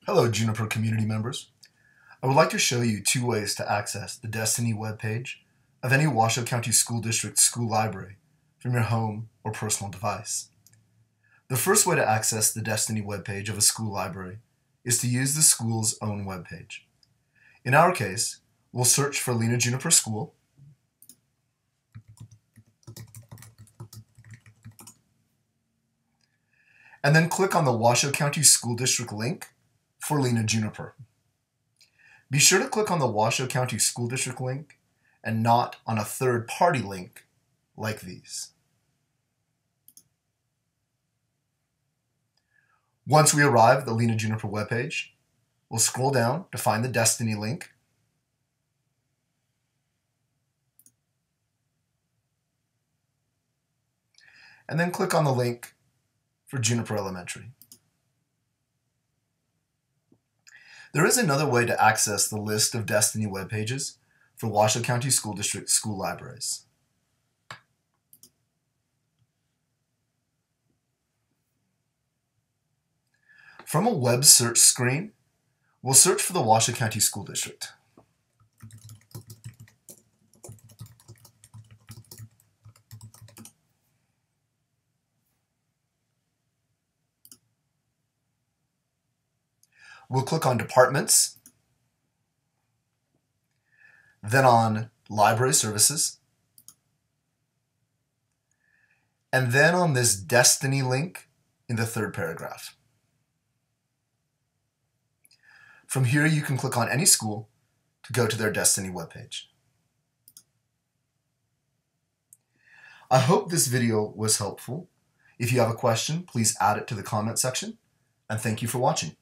Hello, Juniper community members. I would like to show you two ways to access the Destiny webpage of any Washoe County School District school library from your home or personal device. The first way to access the Destiny webpage of a school library is to use the school's own webpage. In our case, we'll search for Lena Juniper School, and then click on the Washoe County School District link for Lena Juniper. Be sure to click on the Washoe County School District link and not on a third-party link like these. Once we arrive at the Lena Juniper webpage, we'll scroll down to find the Destiny link. And then click on the link for Juniper Elementary. There is another way to access the list of Destiny web pages for Washoe County School District school libraries. From a web search screen, we'll search for the Washoe County School District. We'll click on Departments, then on Library Services, and then on this Destiny link in the third paragraph. From here, you can click on any school to go to their Destiny webpage. I hope this video was helpful. If you have a question, please add it to the comment section, and thank you for watching.